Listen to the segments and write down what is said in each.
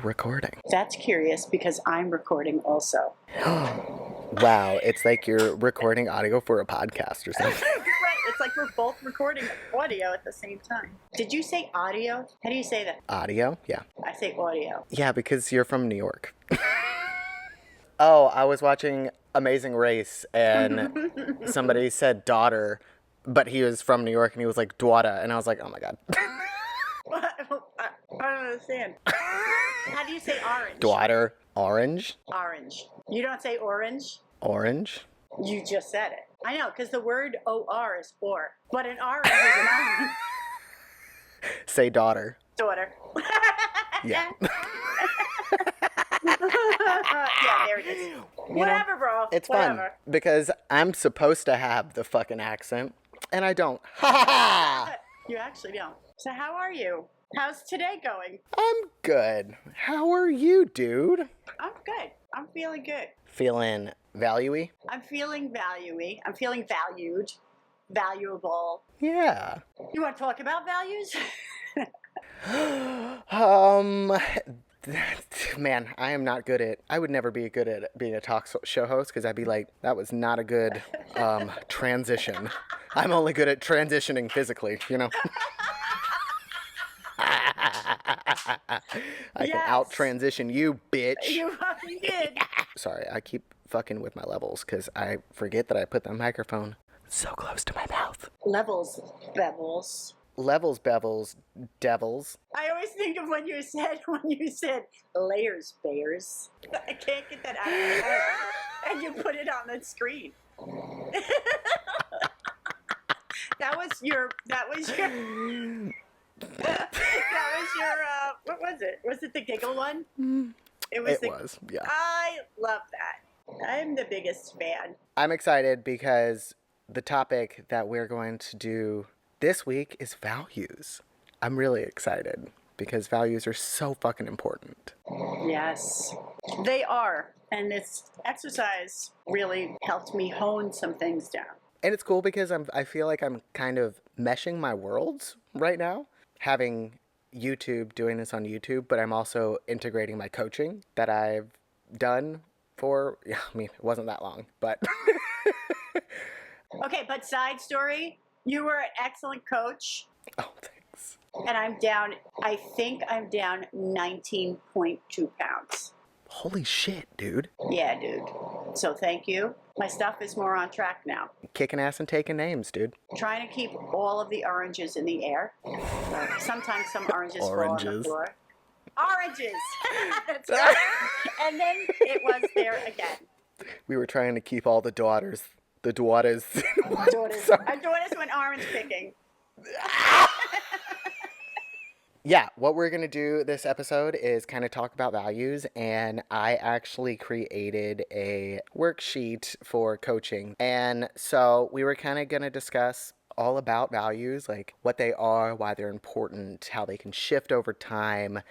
recording. That's curious because I'm recording also. Wow, it's like you're recording audio for a podcast or something. Right, it's like we're both recording audio at the same time. Did you say audio? How do you say that? Audio? Yeah. I say audio. Yeah, because you're from New York. Oh, I was watching Amazing Race and somebody said daughter, but he was from New York and he was like Dwada, and I was like, oh my god. I don't understand. How do you say orange? Daughter. Orange? Orange. You don't say orange? Orange? You just said it. I know, because the word OR is or, but an orange is an orange. Say daughter. Daughter. Yeah. Yeah, there it is. Whatever, bro. It's Whatever. fun because I'm supposed to have the fucking accent and I don't. Ha ha ha! You actually don't. So how are you? How's today going? I'm good. How are you, dude? I'm good. I'm feeling good. Feeling value-y? I'm feeling value-y. I'm feeling valued. Valuable. Yeah. You want to talk about values? Man, I am not good at, I would never be good at being a talk show host because I'd be like, that was not a good transition. I'm only good at transitioning physically, you know? I can out transition you, bitch. You fucking did. Sorry, I keep fucking with my levels because I forget that I put the microphone so close to my mouth. Levels, bevels. Levels, bevels, devils. I always think of when you said layers, bears. I can't get that out of my head. And you put it on the screen. That was your what was it? Was it the giggle one? It was, yeah. I love that. I'm the biggest fan. I'm excited because the topic that we're going to do this week is values. I'm really excited because values are so fucking important. Yes, they are. And this exercise really helped me hone some things down. And it's cool because I feel like I'm kind of meshing my worlds right now, having YouTube, doing this on YouTube, but I'm also integrating my coaching that I've done for, yeah, I mean, it wasn't that long, but. Okay, but side story, you were an excellent coach. Oh, thanks. And I think I'm down 19.2 pounds. Holy shit, dude. Yeah, dude. So thank you. My stuff is more on track now. Kicking ass and taking names, dude. Trying to keep all of the oranges in the air. Sometimes some oranges fall on the floor. Oranges! That's right. And then it was there again. We were trying to keep all the daughters. The daughters. Our daughters went orange picking. Yeah, what we're going to do this episode is kind of talk about values, and I actually created a worksheet for coaching. And so we were kind of going to discuss all about values, like what they are, why they're important, how they can shift over time.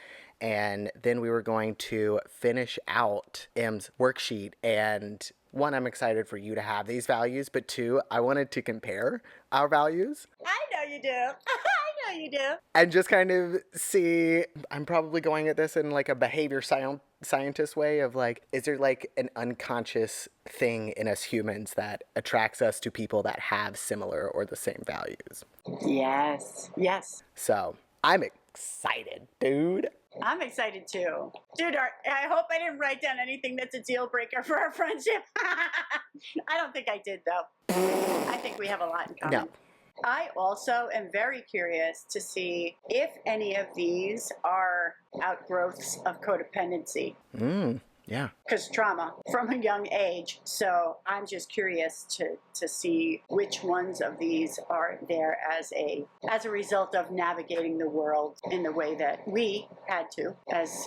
And then we were going to finish out M's worksheet. And one, I'm excited for you to have these values, but two, I wanted to compare our values. I know you do. I know you do. And just kind of see, I'm probably going at this in like a behavior scientist way of like, is there like an unconscious thing in us humans that attracts us to people that have similar or the same values? Yes. Yes. So I'm excited, dude. I'm excited too. Dude, I hope I didn't write down anything that's a deal breaker for our friendship. I don't think I did, though. I think we have a lot in common. No. I also am very curious to see if any of these are outgrowths of codependency. Yeah. Because trauma from a young age. So I'm just curious to see which ones of these are there as a result of navigating the world in the way that we had to as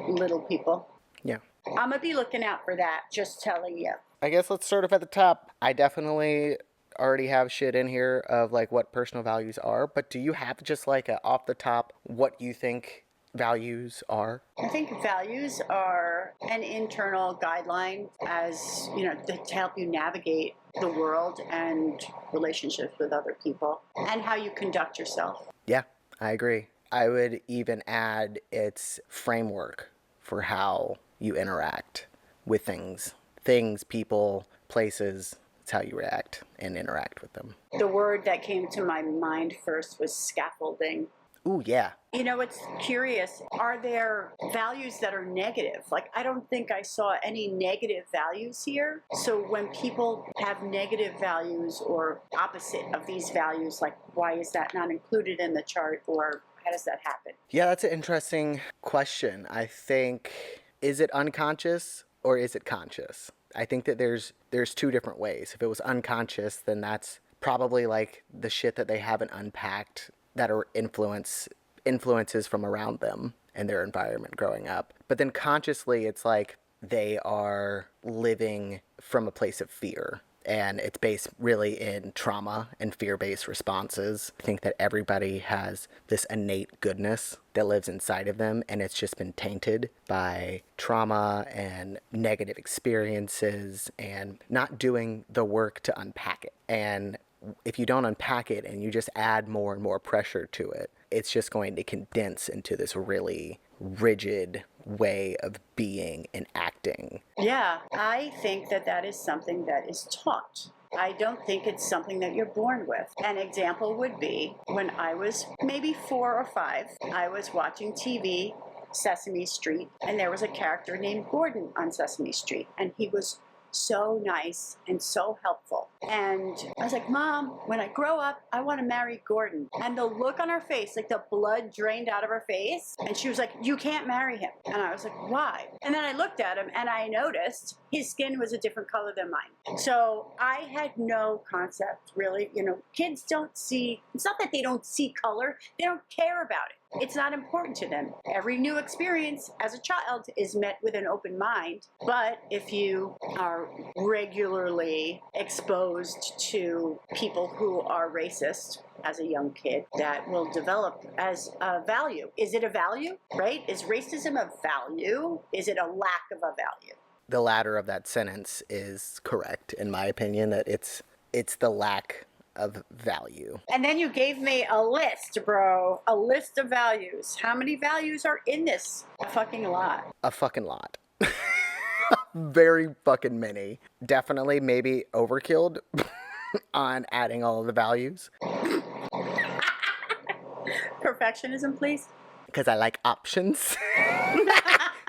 little people. Yeah. I'm going to be looking out for that, just telling you. I guess let's start off at the top. I definitely already have shit in here of like what personal values are, but do you have just like a off the top what you think values are? I think values are an internal guideline as, to help you navigate the world and relationships with other people and how you conduct yourself. Yeah, I agree. I would even add its framework for how you interact with things. Things, people, places. It's how you react and interact with them. The word that came to my mind first was scaffolding. Ooh, yeah. You know, it's curious. Are there values that are negative? Like, I don't think I saw any negative values here. So when people have negative values or opposite of these values, like, why is that not included in the chart, or how does that happen? Yeah, that's an interesting question. I think, is it unconscious or is it conscious? I think that there's two different ways. If it was unconscious, then that's probably like the shit that they haven't unpacked that are influences from around them and their environment growing up. But then consciously, it's like they are living from a place of fear. And it's based really in trauma and fear-based responses. I think that everybody has this innate goodness that lives inside of them, and it's just been tainted by trauma and negative experiences and not doing the work to unpack it. And if you don't unpack it and you just add more and more pressure to it, it's just going to condense into this really rigid way of being and acting. Yeah, I think that that is something that is taught. I don't think it's something that you're born with. An example would be when I was maybe 4 or 5, I was watching TV, Sesame Street, and there was a character named Gordon on Sesame Street, and he was so nice and so helpful. And I was like, Mom, when I grow up, I want to marry Gordon. And the look on her face, like the blood drained out of her face. And she was like, you can't marry him. And I was like, why? And then I looked at him and I noticed his skin was a different color than mine. So I had no concept, really. You know, kids don't see, it's not that they don't see color, they don't care about it. It's not important to them. Every new experience as a child is met with an open mind. But if you are regularly exposed to people who are racist as a young kid, that will develop as a value. Is it a value, right? Is racism a value? Is it a lack of a value? The latter of that sentence is correct, in my opinion, that it's the lack of value. And then you gave me a list, bro. A list of values. How many values are in this? A fucking lot. A fucking lot. Very fucking many. Definitely maybe overkilled on adding all of the values. Perfectionism, please. Because I like options.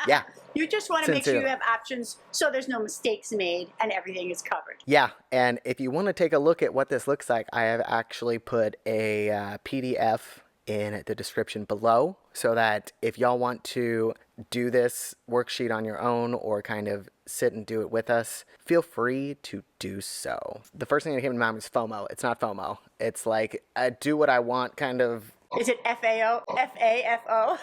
Yeah. You just want to make sure Sincerely. you have options so there's no mistakes made and everything is covered. Yeah, and if you want to take a look at what this looks like, I have actually put a PDF in the description below so that if y'all want to do this worksheet on your own or kind of sit and do it with us, feel free to do so. The first thing that came to mind was FOMO. It's not FOMO. It's like a do what I want kind of. Is it FAO? FAFO?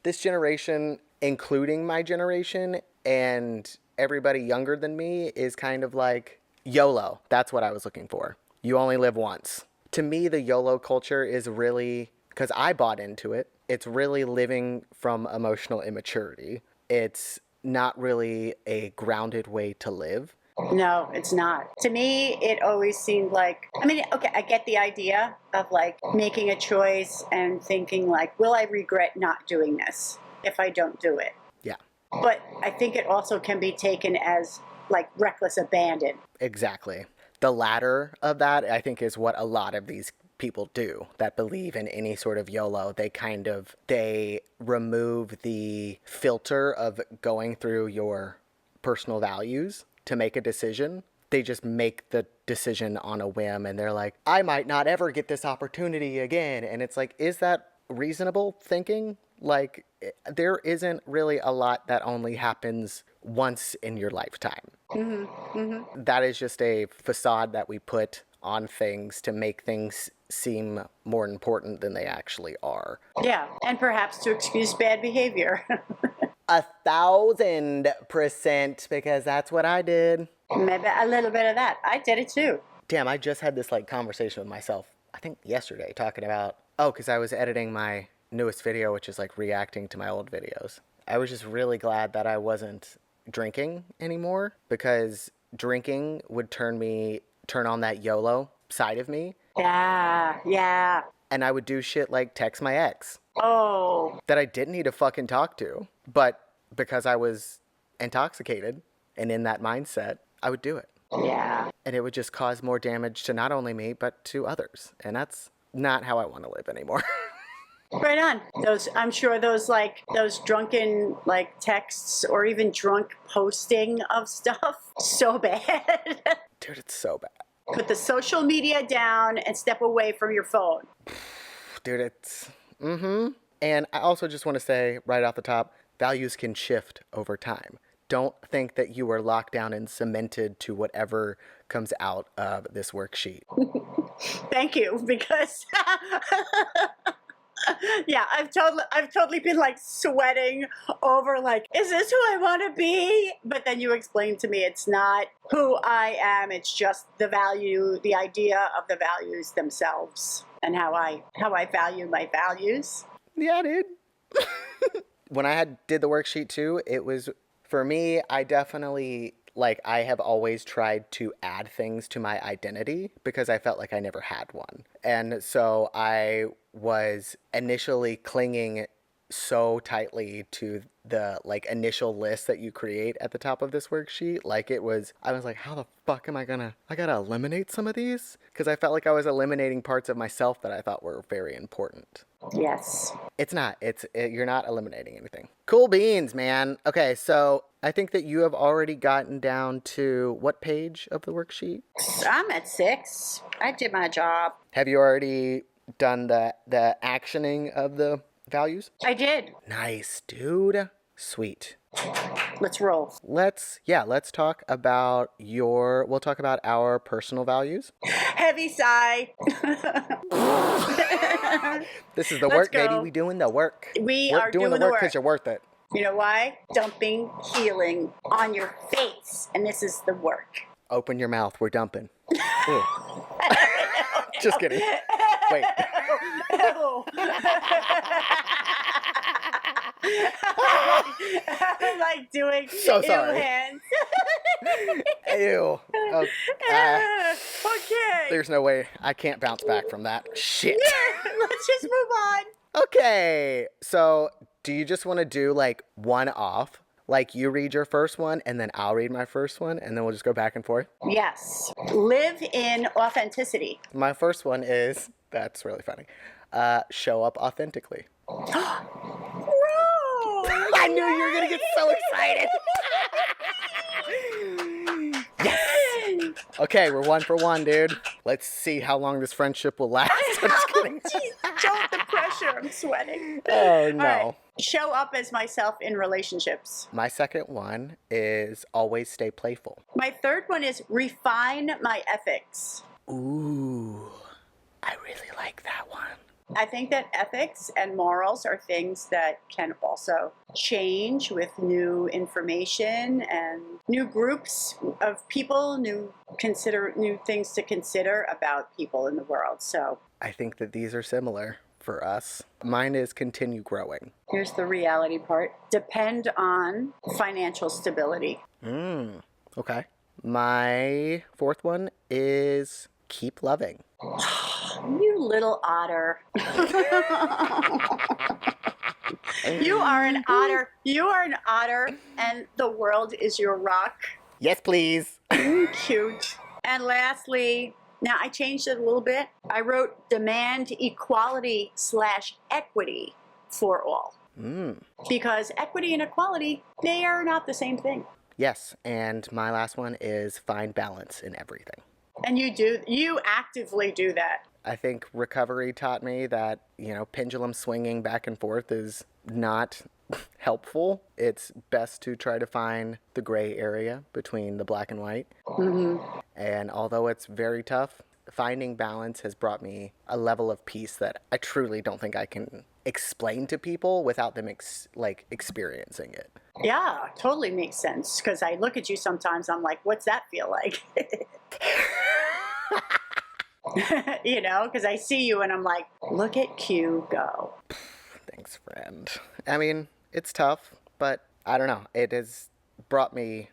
This generation, including my generation and everybody younger than me, is kind of like YOLO. That's what I was looking for. You only live once. To me, the YOLO culture is really, because I bought into it, it's really living from emotional immaturity. It's not really a grounded way to live. No, it's not. To me, it always seemed like, I mean, okay, I get the idea of like making a choice and thinking like, will I regret not doing this if I don't do it? Yeah, But I think it also can be taken as like reckless abandon. exactly. The latter of that, I think, is what a lot of these people do that believe in any sort of YOLO. They remove the filter of going through your personal values to make a decision. They just make the decision on a whim and they're like, I might not ever get this opportunity again. And it's like, is that reasonable thinking? Like, there isn't really a lot that only happens once in your lifetime. That is just a facade that we put on things to make things seem more important than they actually are. Yeah, and perhaps to excuse bad behavior. 1,000%, because that's what I did. Maybe a little bit of that. I did it too. Damn, I just had this like conversation with myself, I think yesterday, talking about, because I was editing my newest video, which is like reacting to my old videos. I was just really glad that I wasn't drinking anymore, because drinking would turn on that YOLO side of me, Yeah. and I would do shit like text my ex. Oh, that I didn't need to fucking talk to. But because I was intoxicated and in that mindset, I would do it. yeah. And it would just cause more damage to not only me, but to others. And that's not how I want to live anymore. Right on. Those, I'm sure those drunken like texts or even drunk posting of stuff, so bad. Dude, it's so bad. Put the social media down and step away from your phone. Dude, it's. Mm hmm. And I also just want to say right off the top, values can shift over time. Don't think that you are locked down and cemented to whatever comes out of this worksheet. Thank you, because yeah, I've totally been like sweating over like, is this who I want to be? But then you explained to me it's not who I am. It's just the value, the idea of the values themselves, and how I value my values. Yeah, dude. When did the worksheet too, it was for me, I definitely like I have always tried to add things to my identity because I felt like I never had one. And so I was initially clinging so tightly to the like initial list that you create at the top of this worksheet. Like I was like, how the fuck am I gotta eliminate some of these? Because I felt like I was eliminating parts of myself that I thought were very important. Yes. It's not. You're not eliminating anything. Cool beans, man. Okay, so I think that you have already gotten down to what page of the worksheet? I'm at 6. I did my job. Have you already done the actioning of the values? I did. Nice, dude. Sweet. Let's roll. Let's talk about we'll talk about our personal values. Heavy sigh. This is the Let's work, baby. go. We doing the work. We We're are doing the doing the work because work. you're worth it. You know why? Dumping healing on your face. And this is the work. Open your mouth. We're dumping. Ew. Just kidding. Wait. I'm like doing So sorry. ew hands. Ew. Oh, Okay. there's no way. I can't bounce back from that. Shit. Let's just move on. Okay. So, do you just want to do like one off? Like you read your first one and then I'll read my first one and then we'll just go back and forth? Yes. Live in authenticity. My first one is, that's really funny, show up authentically. Bro! I knew you were going to get so excited. Yes. Okay, we're 1 for 1, dude. Let's see how long this friendship will last. I'm just kidding. Don't the pressure. I'm sweating. Oh, no. All right. Show up as myself in relationships. My second one is always stay playful. My third one is refine my ethics. Ooh, I really like that one. I think that ethics and morals are things that can also change with new information and new groups of people, new things to consider about people in the world. So I think that these are similar for us. Mine is continue growing. here's the reality part. Depend on financial stability. Okay. My fourth one is keep loving. You little otter. You are an otter. You are an otter, and the world is your rock. Yes, please. Cute. And lastly, now I changed it a little bit. I wrote demand equality / equity for all. Because equity and equality, they are not the same thing. Yes, and my last one is find balance in everything. And you actively do that. I think recovery taught me that, pendulum swinging back and forth is not helpful. It's best to try to find the gray area between the black and white. And although it's very tough, finding balance has brought me a level of peace that I truly don't think I can explain to people without them experiencing it. Yeah, totally makes sense. Because I look at you sometimes, I'm like, what's that feel like? Because I see you and I'm like, look at Q go. Thanks, friend. I mean, it's tough, but I don't know. It has brought me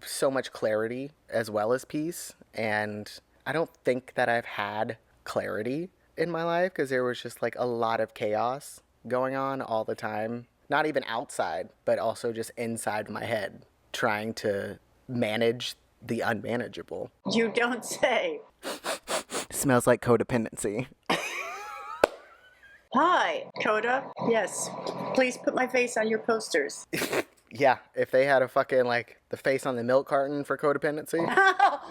so much clarity as well as peace. And I don't think that I've had clarity in my life because there was just like a lot of chaos going on all the time. Not even outside, but also just inside my head, trying to manage the unmanageable. You don't say. Smells like codependency. Hi, Coda. Yes. Please put my face on your posters. Yeah, if they had a fucking, like, the face on the milk carton for codependency,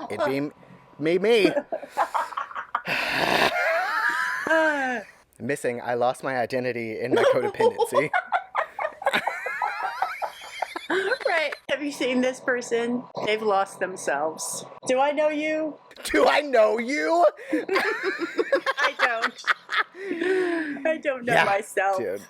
it'd be me. Missing, I lost my identity in my codependency. Right. Have you seen this person? They've lost themselves. Do I know you? Do I know you? I don't. I don't know myself. Dude.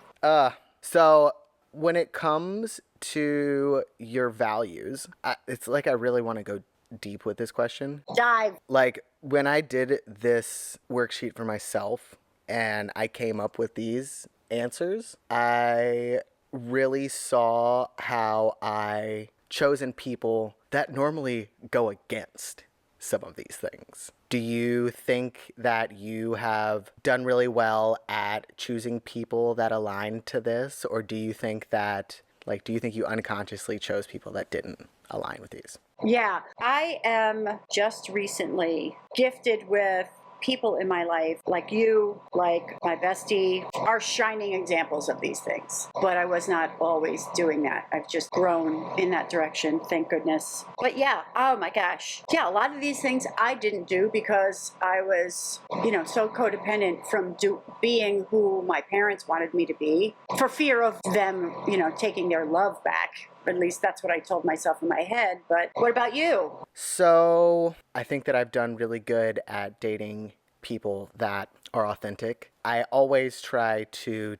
So when it comes to your values, it's like I really want to go deep with this question. Dive. Like when I did this worksheet for myself and I came up with these answers, I really saw how I chosen people that normally go against some of these things. Do you think that you have done really well at choosing people that align to this? Or do you think that, like, do you think you unconsciously chose people that didn't align with these? Yeah, I am just recently gifted with people in my life, like you, like my bestie, are shining examples of these things. But I was not always doing that. I've just grown in that direction, thank goodness. But yeah, oh my gosh. Yeah, a lot of these things I didn't do because I was, so codependent from being who my parents wanted me to be for fear of them, taking their love back. At least that's what I told myself in my head. But what about you? So I think that I've done really good at dating people that are authentic. I always try to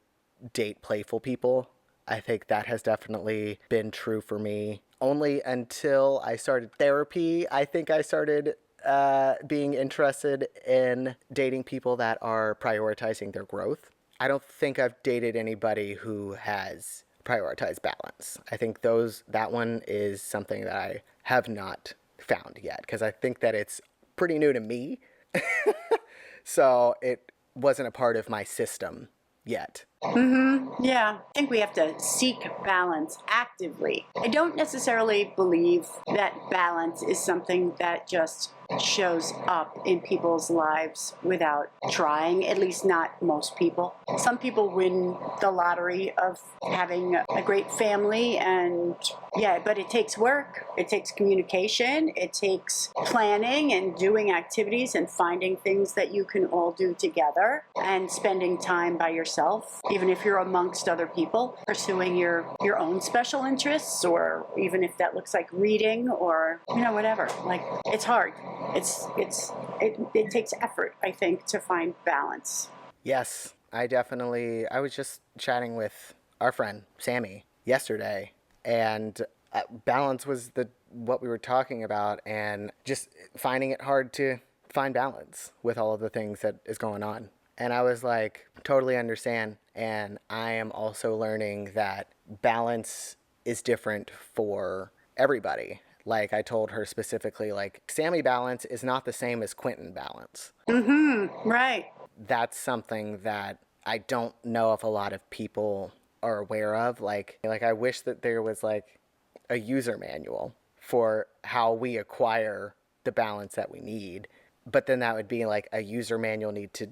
date playful people. I think that has definitely been true for me. Only until I started therapy, I think I started being interested in dating people that are prioritizing their growth. I don't think I've dated anybody who has prioritized balance. I think that one is something that I have not found yet because I think that it's pretty new to me. So it wasn't a part of my system yet. Yeah, I think we have to seek balance actively. I don't necessarily believe that balance is something that just shows up in people's lives without trying, at least not most people. Some people win the lottery of having a great family, and yeah, but it takes work, it takes communication, it takes planning and doing activities and finding things that you can all do together and spending time by yourself, even if you're amongst other people, pursuing your own special interests, or even if that looks like reading or whatever. Like, it's hard. It takes effort, I think, to find balance. Yes, I was just chatting with our friend Sammy yesterday, and balance was what we were talking about, and just finding it hard to find balance with all of the things that is going on. And I was like, totally understand. And I am also learning that balance is different for everybody. Like I told her specifically, like Sammy balance is not the same as Quentin balance. Right. That's something that I don't know if a lot of people are aware of. Like I wish that there was like a user manual for how we acquire the balance that we need. But then that would be like a user manual need to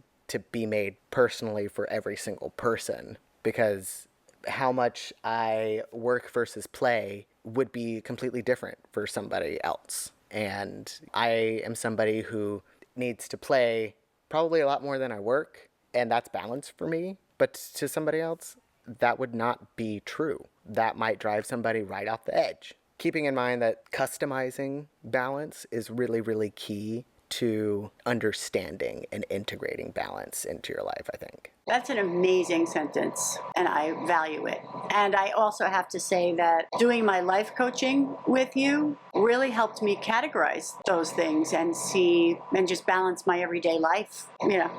be made personally for every single person, because how much I work versus play would be completely different for somebody else. And I am somebody who needs to play probably a lot more than I work, and that's balance for me. But to somebody else, that would not be true. That might drive somebody right off the edge. Keeping in mind that customizing balance is really, really key to understanding and integrating balance into your life, I think. That's an amazing sentence, and I value it. And I also have to say that doing my life coaching with you really helped me categorize those things and see and just balance my everyday life.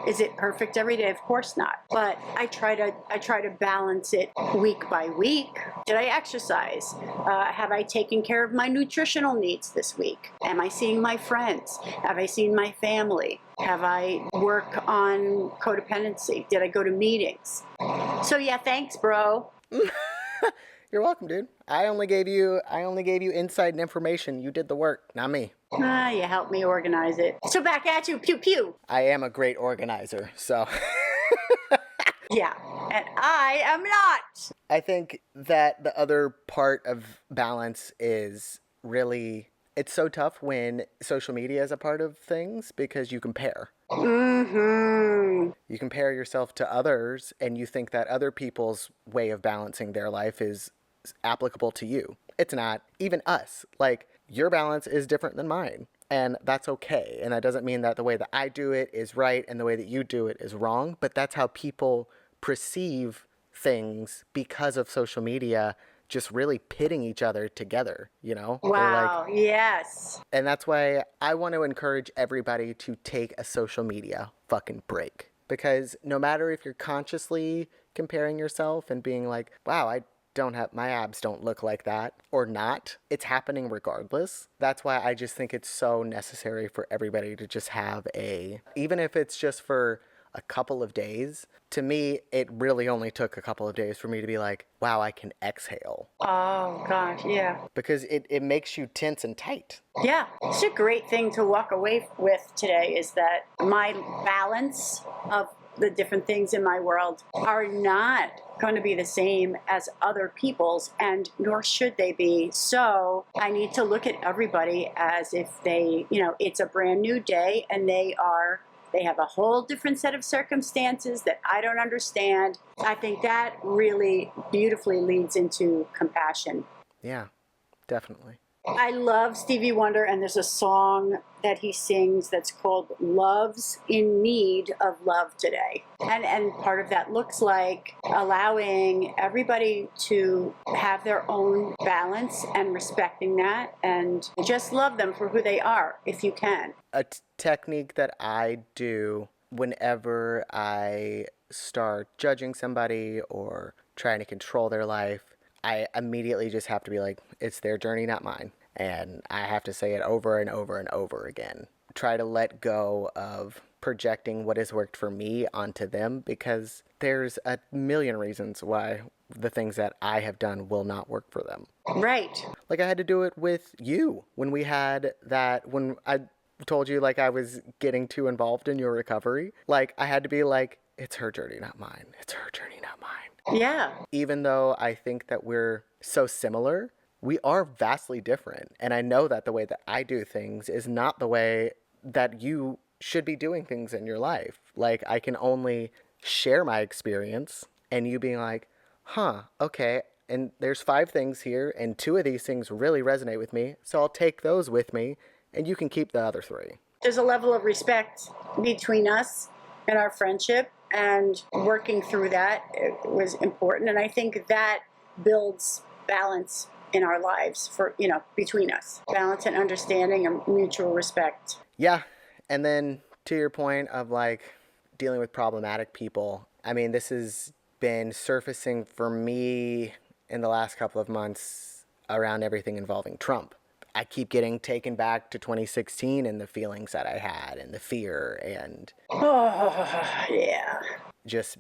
Is it perfect every day? Of course not. But I try to balance it week by week. Did I exercise? Have I taken care of my nutritional needs this week? Am I seeing my friends? Have I seen my family? Have I worked on codependency? Did I go to meetings? So yeah, thanks, bro. You're welcome, dude. I only gave you inside information. You did the work, not me. You helped me organize it. So back at you, pew pew. I am a great organizer, so Yeah, and I am not. I think that the other part of balance is really it's so tough when social media is a part of things because you compare. Mm-hmm. You compare yourself to others and you think that other people's way of balancing their life is applicable to you. It's not. Even us. Like, your balance is different than mine. And that's okay. And that doesn't mean that the way that I do it is right and the way that you do it is wrong. But that's how people perceive things because of social media just really pitting each other together, you know? They're like, Wow, yes. and that's why I want to encourage everybody to take a social media fucking break. Because no matter if you're consciously comparing yourself and being like, wow, I don't have my abs don't look like that or not, it's happening regardless. That's why I just think it's so necessary for everybody to just have even if it's just for a couple of days. To me, it really only took a couple of days for me to be like, wow, I can exhale. Oh, gosh, yeah. Because it makes you tense and tight. Yeah, it's a great thing to walk away with today is that my balance of the different things in my world are not going to be the same as other people's, and nor should they be. So I need to look at everybody as if it's a brand new day and they have a whole different set of circumstances that I don't understand. I think that really beautifully leads into compassion. Yeah, definitely. I love Stevie Wonder, and there's a song that he sings that's called Love's in Need of Love Today. And part of that looks like allowing everybody to have their own balance and respecting that and just love them for who they are if you can. A technique that I do whenever I start judging somebody or trying to control their life, I immediately just have to be like, it's their journey, not mine. And I have to say it over and over and over again. Try to let go of projecting what has worked for me onto them because there's a million reasons why the things that I have done will not work for them. Right. Like I had to do it with you when I told you like I was getting too involved in your recovery. Like I had to be like, it's her journey, not mine. It's her journey, not mine. Yeah. Even though I think that we're so similar, we are vastly different. And I know that the way that I do things is not the way that you should be doing things in your life. Like, I can only share my experience and you being like, huh, okay. And there's 5 things here, and 2 of these things really resonate with me. So I'll take those with me, and you can keep the other 3. There's a level of respect between us and our friendship, and working through that was important. And I think that builds balance in our lives between us. Balance and understanding and mutual respect. Yeah. And then to your point of like dealing with problematic people, I mean, this has been surfacing for me in the last couple of months around everything involving Trump. I keep getting taken back to 2016 and the feelings that I had and the fear and Yeah. just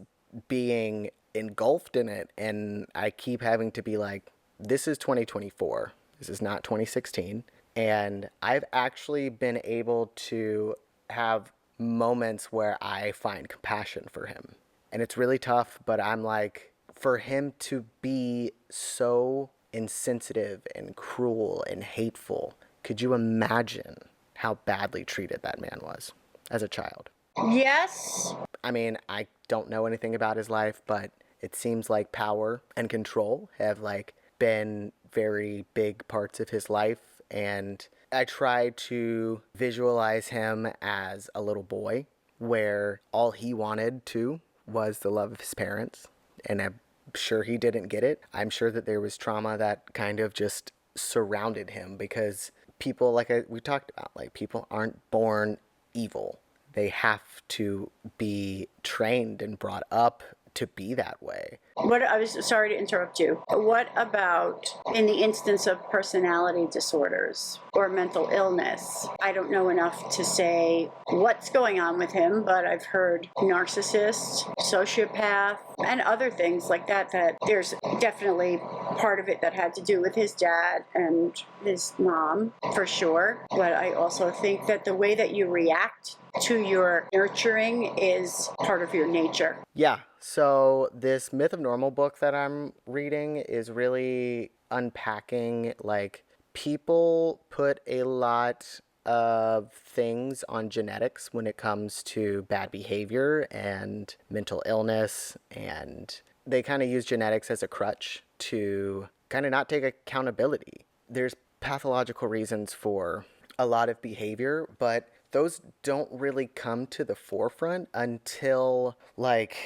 being engulfed in it. And I keep having to be like, this is 2024. This is not 2016. And I've actually been able to have moments where I find compassion for him. And it's really tough, but I'm like, for him to be so insensitive and cruel and hateful, could you imagine how badly treated that man was as a child? Yes. I mean, I don't know anything about his life, but it seems like power and control have like been very big parts of his life. And I try to visualize him as a little boy where all he wanted to was the love of his parents. And I'm sure he didn't get it. I'm sure that there was trauma that kind of just surrounded him because people, like we talked about, like people aren't born evil. They have to be trained and brought up to be that way. What I was sorry to interrupt you. What about in the instance of personality disorders or mental illness? I don't know enough to say what's going on with him, but I've heard narcissist, sociopath, and other things like that, that there's definitely part of it that had to do with his dad and his mom, for sure. But I also think that the way that you react to your nurturing is part of your nature. Yeah, so this Myth of Normal book that I'm reading is really unpacking, like, people put a lot of things on genetics when it comes to bad behavior and mental illness, and they kind of use genetics as a crutch to kind of not take accountability. There's pathological reasons for a lot of behavior, but those don't really come to the forefront until, like,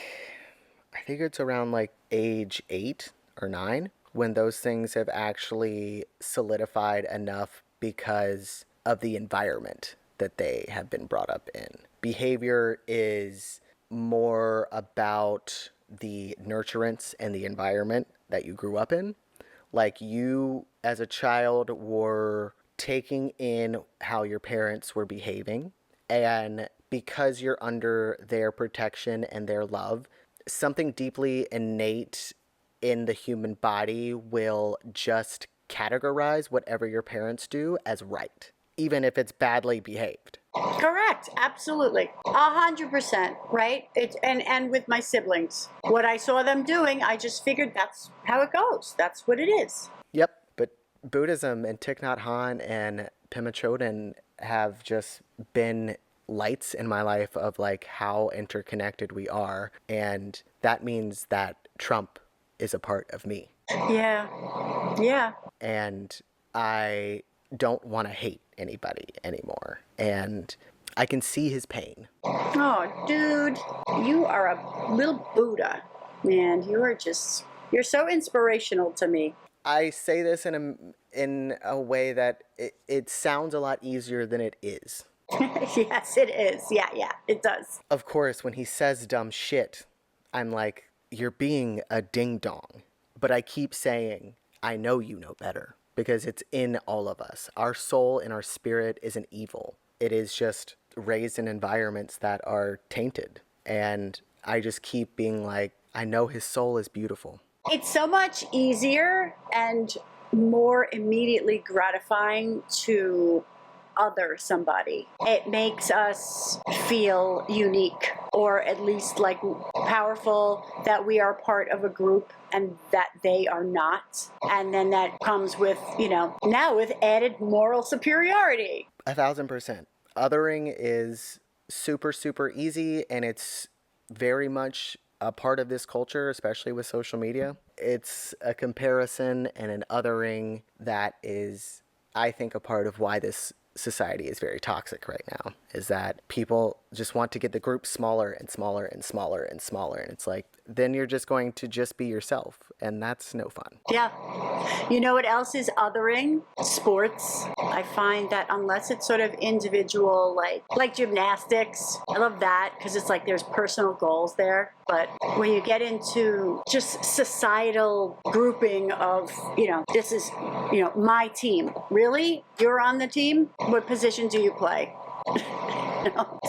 I think it's around like age 8 or 9 when those things have actually solidified enough because of the environment that they have been brought up in. Behavior is more about the nurturance and the environment that you grew up in. Like, you as a child were taking in how your parents were behaving, and because you're under their protection and their love, something deeply innate in the human body will just categorize whatever your parents do as right, even if it's badly behaved. Correct. Absolutely. 100%. Right. And with my siblings, what I saw them doing, I just figured that's how it goes. That's what it is. Yep, but Buddhism and Thich Nhat Hanh and Pema Chodron have just been lights in my life of like how interconnected we are, and that means that Trump is a part of me. Yeah. Yeah. And I don't want to hate anybody anymore. And I can see his pain. Oh, dude, you are a little Buddha, man. You're so inspirational to me. I say this in a way that it sounds a lot easier than it is. Yes, it is. Yeah, yeah, it does. Of course, when he says dumb shit, I'm like, you're being a ding dong. But I keep saying, I know you know better, because it's in all of us. Our soul and our spirit isn't evil. It is just raised in environments that are tainted. And I just keep being like, I know his soul is beautiful. It's so much easier and more immediately gratifying to other somebody. It makes us feel unique, or at least like powerful, that we are part of a group and that they are not. And then that comes with, now with added moral superiority. 1,000%. Othering is super, super easy, and it's very much a part of this culture, especially with social media. It's a comparison and an othering that is, I think, a part of why this society is very toxic right now, is that people just want to get the group smaller and smaller and smaller and smaller. And it's like, then you're just going to just be yourself. And that's no fun. Yeah. You know what else is othering? Sports. I find that unless it's sort of individual, like gymnastics, I love that because it's like there's personal goals there. But when you get into just societal grouping of, this is, my team. Really? You're on the team? What position do you play?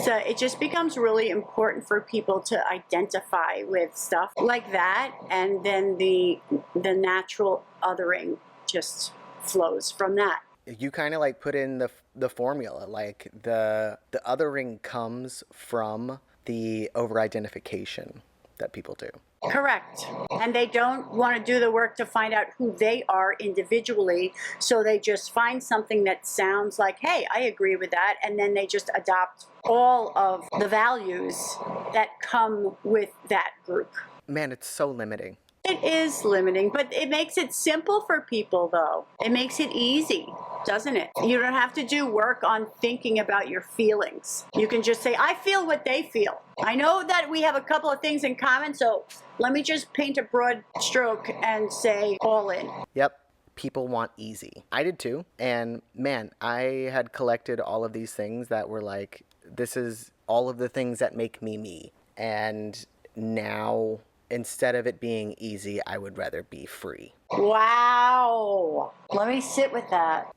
So it just becomes really important for people to identify with stuff like that, and then the natural othering just flows from that. You kind of like put in the formula, like the othering comes from the over identification that people do. Correct. And they don't want to do the work to find out who they are individually, so they just find something that sounds like, hey, I agree with that, and then they just adopt all of the values that come with that group. Man, it's so limiting. It is limiting, but it makes it simple for people, though. It makes it easy, doesn't it? You don't have to do work on thinking about your feelings. You can just say, I feel what they feel. I know that we have a couple of things in common, so let me just paint a broad stroke and say all in. Yep. People want easy. I did too. And man, I had collected all of these things that were like, this is all of the things that make me me. And now instead of it being easy, I would rather be free. Wow. Let me sit with that.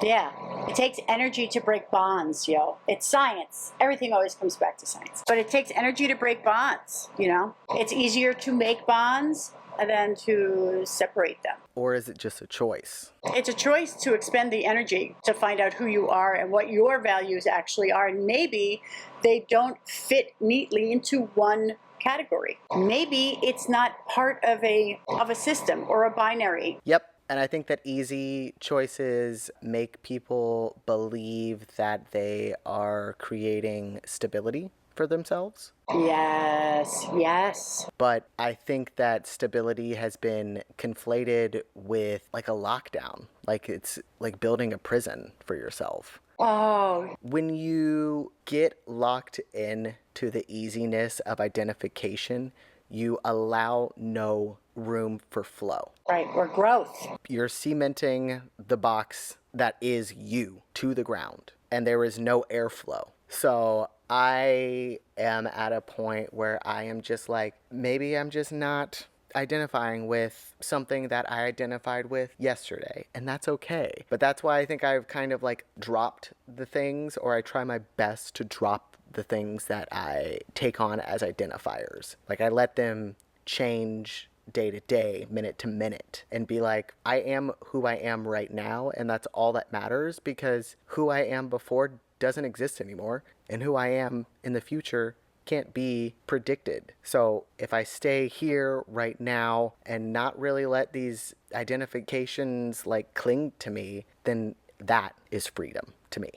Yeah, it takes energy to break bonds, yo. It's science. Everything always comes back to science. But it takes energy to break bonds, you know? It's easier to make bonds than to separate them. Or is it just a choice? It's a choice to expend the energy to find out who you are and what your values actually are. And maybe they don't fit neatly into one category. Maybe it's not part of a system or a binary. Yep. And I think that easy choices make people believe that they are creating stability for themselves. Yes, yes. But I think that stability has been conflated with like a lockdown. Like it's like building a prison for yourself. Oh, When you get locked in to the easiness of identification, you allow no room for flow. right, or growth. You're cementing the box that is you to the ground, and there is no airflow. So I am at a point where I am just like, maybe I'm just not identifying with something that I identified with yesterday, and that's okay. But that's why I think I've kind of like dropped the things, or I try my best to drop the things that I take on as identifiers. Like I let them change day to day, minute to minute, and be like, I am who I am right now, and that's all that matters, because who I am before doesn't exist anymore, and who I am in the future can't be predicted. So if I stay here right now and not really let these identifications like cling to me, then that is freedom to me.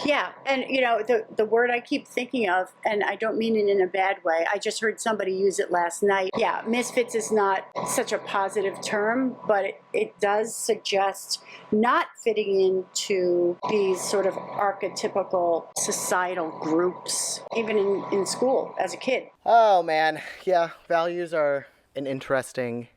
Yeah, and you know, the word I keep thinking of, and I don't mean it in a bad way, I just heard somebody use it last night. Yeah, misfits is not such a positive term, but it does suggest not fitting into these sort of archetypical societal groups, even in school as a kid. Oh man, yeah, values are an interesting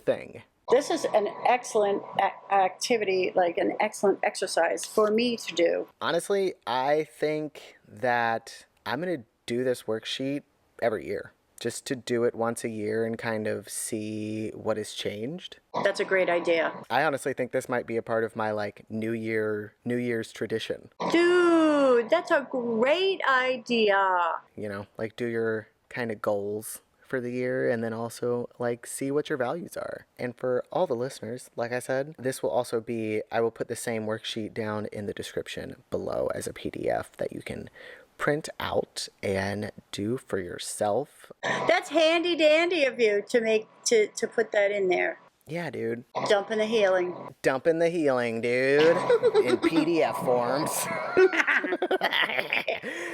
thing. This is an excellent activity, like an excellent exercise for me to do. Honestly, I think that I'm going to do this worksheet every year, just to do it once a year and kind of see what has changed. That's a great idea. I honestly think this might be a part of my like New Year's tradition. Dude, that's a great idea. You know, like do your kind of goals for the year, and then also like see what your values are. And for all the listeners, like I said, this will also be, I will put the same worksheet down in the description below as a PDF that you can print out and do for yourself. That's handy dandy of you to make to put that in there. Yeah, dude. Dumping the healing. Dumping the healing, dude, in PDF forms.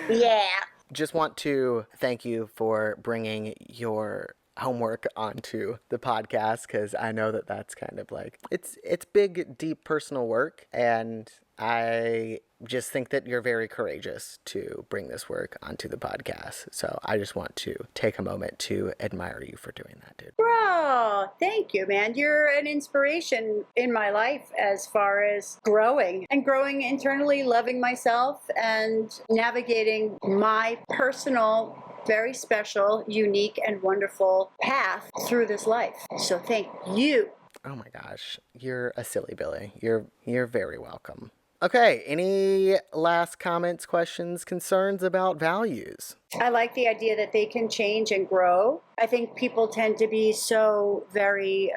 Yeah. Just want to thank you for bringing your homework onto the podcast, because I know that that's kind of like it's big, deep personal work, and I just think that you're very courageous to bring this work onto the podcast. So I just want to take a moment to admire you for doing that, dude. Bro, thank you, man. You're an inspiration in my life as far as growing internally, loving myself, and navigating my personal, very special, unique, and wonderful path through this life. So thank you. Oh my gosh, you're a silly Billy. You're very welcome. Okay, any last comments, questions, concerns about values? I like the idea that they can change and grow. I think people tend to be so very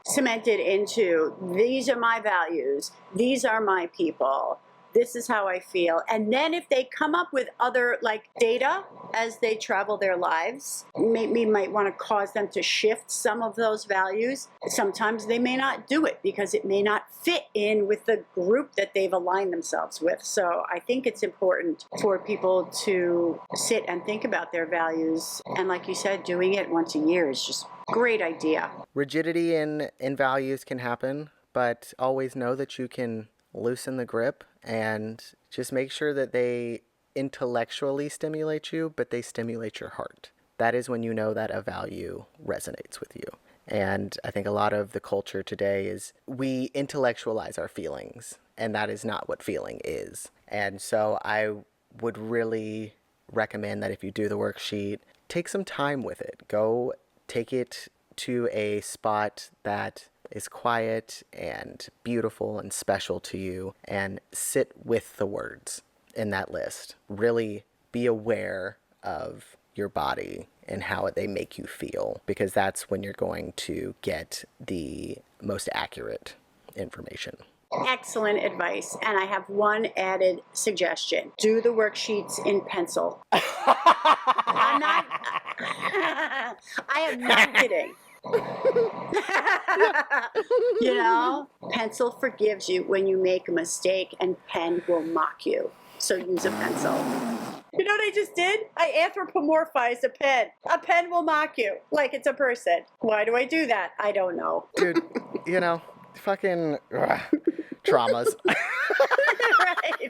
cemented into, these are my values, these are my people, this is how I feel. And then if they come up with other like data as they travel their lives, we might want to cause them to shift some of those values. Sometimes they may not do it because it may not fit in with the group that they've aligned themselves with. So I think it's important for people to sit and think about their values. And like you said, doing it once a year is just a great idea. Rigidity in values can happen, but always know that you can loosen the grip and just make sure that they intellectually stimulate you, but they stimulate your heart. That is when you know that a value resonates with you. And I think a lot of the culture today is we intellectualize our feelings, and that is not what feeling is. And so I would really recommend that if you do the worksheet, take some time with it. Go take it to a spot that is quiet and beautiful and special to you and sit with the words in that list. Really be aware of your body and how they make you feel, because that's when you're going to get the most accurate information. Excellent advice. And I have one added suggestion. Do the worksheets in pencil. I'm not, I am not kidding. You know, pencil forgives you when you make a mistake, and pen will mock you. So use a pencil. You know what I just did? I anthropomorphized a pen. A pen will mock you like it's a person. Why do I do that? I don't know. Dude, you know, fucking traumas. Right.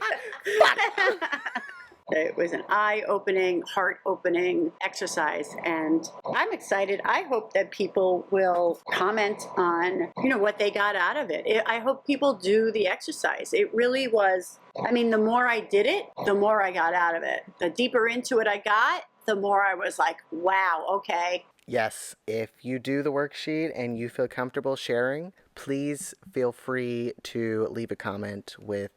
It was an eye-opening, heart-opening exercise, and I'm excited. I hope that people will comment on, what they got out of it. I hope people do the exercise. It really was, the more I did it, the more I got out of it. The deeper into it I got, the more I was like, wow, okay. Yes, if you do the worksheet and you feel comfortable sharing, please feel free to leave a comment with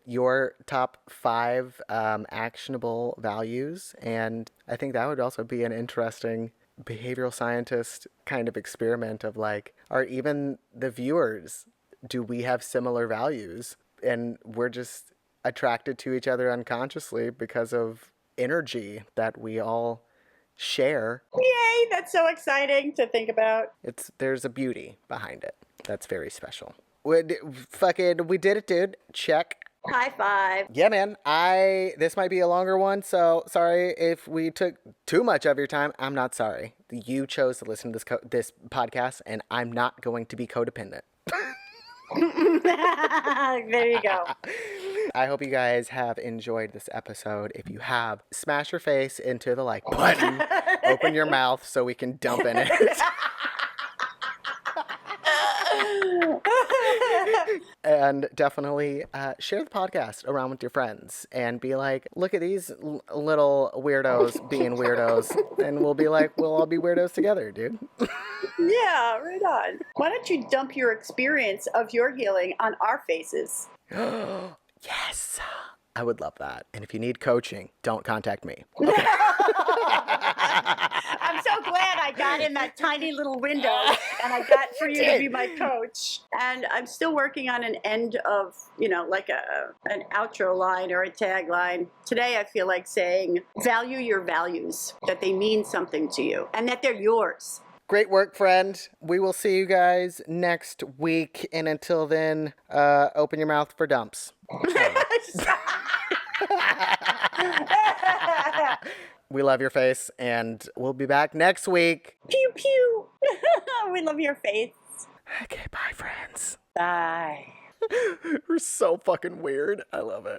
your top 5 actionable values. And I think that would also be an interesting behavioral scientist kind of experiment of like, are even the viewers, do we have similar values? And we're just attracted to each other unconsciously because of energy that we all share. Yay, that's so exciting to think about. There's a beauty behind it that's very special. We did it, dude. Check. High five. Yeah, man. This might be a longer one, so sorry if we took too much of your time. I'm not sorry. You chose to listen to this podcast, and I'm not going to be codependent. There you go. I hope you guys have enjoyed this episode. If you have, smash your face into the like button. Open your mouth so we can dump in it. And definitely share the podcast around with your friends and be like, look at these little weirdos being weirdos. And we'll be like, we'll all be weirdos together, dude. Yeah, right on. Why don't you dump your experience of your healing on our faces? Yes. I would love that. And if you need coaching, don't contact me. Okay. I'm so glad I got in that tiny little window and I got for you to be my coach. And I'm still working on an end of, like an outro line or a tagline. Today I feel like saying, value your values, that they mean something to you and that they're yours. Great work, friend. We will see you guys next week. And until then, open your mouth for dumps. We love your face, and we'll be back next week. Pew, pew. We love your face. Okay, bye, friends. Bye. We're so fucking weird. I love it.